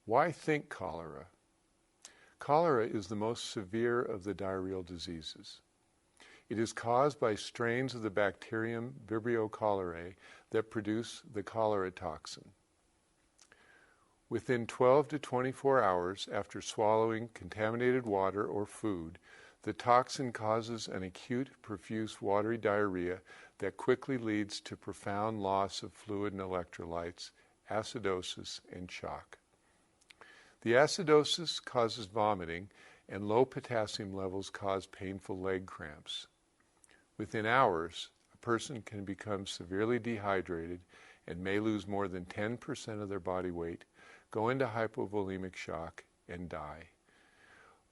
Why think cholera? Cholera is the most severe of the diarrheal diseases. It is caused by strains of the bacterium Vibrio cholerae that produce the cholera toxin. Within 12 to 24 hours after swallowing contaminated water or food, the toxin causes an acute, profuse, watery diarrhea that quickly leads to profound loss of fluid and electrolytes, acidosis, and shock. The acidosis causes vomiting, and low potassium levels cause painful leg cramps. Within hours, a person can become severely dehydrated and may lose more than 10% of their body weight, go into hypovolemic shock, and die.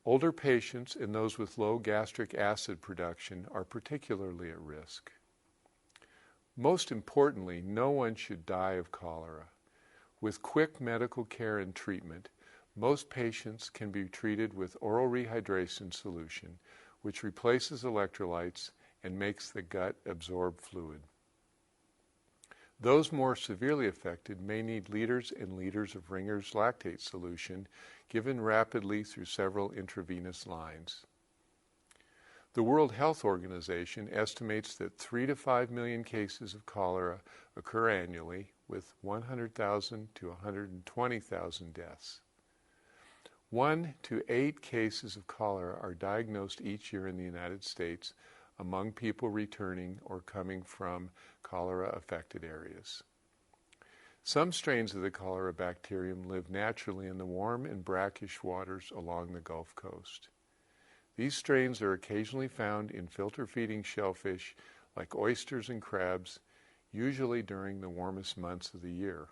Older patients and those with low gastric acid production are particularly at risk. Most importantly, no one should die of cholera. With quick medical care and treatment, most patients can be treated with oral rehydration solution, which replaces electrolytes and makes the gut absorb fluid. Those more severely affected may need liters and liters of Ringer's lactate solution given rapidly through several intravenous lines. The World Health Organization estimates that 3 to 5 million cases of cholera occur annually, with 100,000 to 120,000 deaths. 1 to 8 cases of cholera are diagnosed each year in the United States among people returning or coming from cholera-affected areas. Some strains of the cholera bacterium live naturally in the warm and brackish waters along the Gulf Coast. These strains are occasionally found in filter-feeding shellfish like oysters and crabs, usually during the warmest months of the year.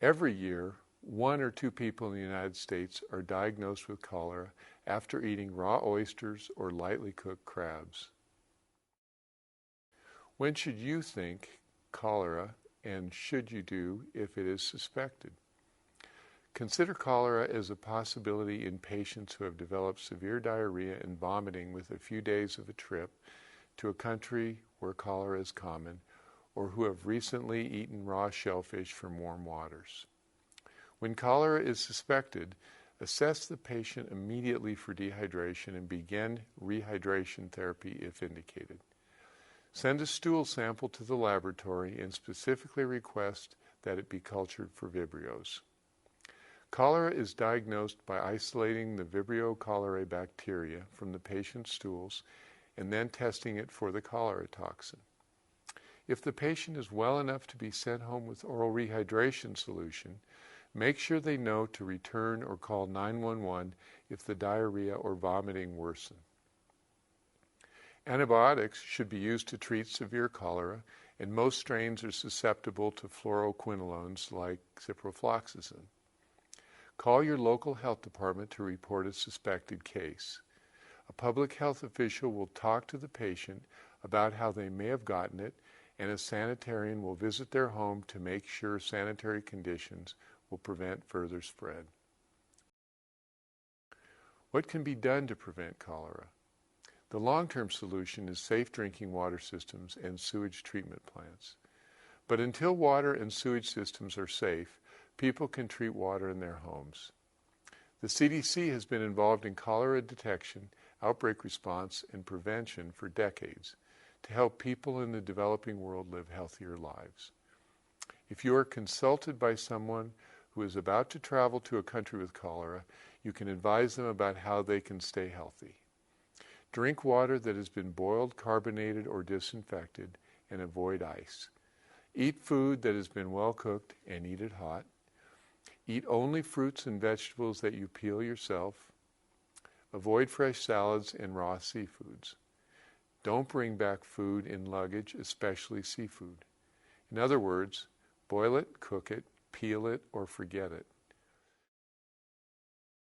Every year, 1 or 2 people in the United States are diagnosed with cholera after eating raw oysters or lightly cooked crabs. When should you think cholera, and should you do if it is suspected? Consider cholera as a possibility in patients who have developed severe diarrhea and vomiting with a few days of a trip to a country where cholera is common, or who have recently eaten raw shellfish from warm waters. When cholera is suspected, assess the patient immediately for dehydration and begin rehydration therapy if indicated. Send a stool sample to the laboratory and specifically request that it be cultured for Vibrios. Cholera is diagnosed by isolating the Vibrio cholerae bacteria from the patient's stools and then testing it for the cholera toxin. If the patient is well enough to be sent home with oral rehydration solution, make sure they know to return or call 911 if the diarrhea or vomiting worsen. Antibiotics should be used to treat severe cholera, and most strains are susceptible to fluoroquinolones like ciprofloxacin. Call your local health department to report a suspected case. A public health official will talk to the patient about how they may have gotten it, and a sanitarian will visit their home to make sure sanitary conditions will prevent further spread. What can be done to prevent cholera? The long-term solution is safe drinking water systems and sewage treatment plants. But until water and sewage systems are safe, people can treat water in their homes. The CDC has been involved in cholera detection, outbreak response, and prevention for decades to help people in the developing world live healthier lives. If you are consulted by someone who is about to travel to a country with cholera, you can advise them about how they can stay healthy. Drink water that has been boiled, carbonated, or disinfected, and avoid ice. Eat food that has been well cooked and eat it hot. Eat only fruits and vegetables that you peel yourself. Avoid fresh salads and raw seafoods. Don't bring back food in luggage, especially seafood. In other words, boil it, cook it, peel it, or forget it.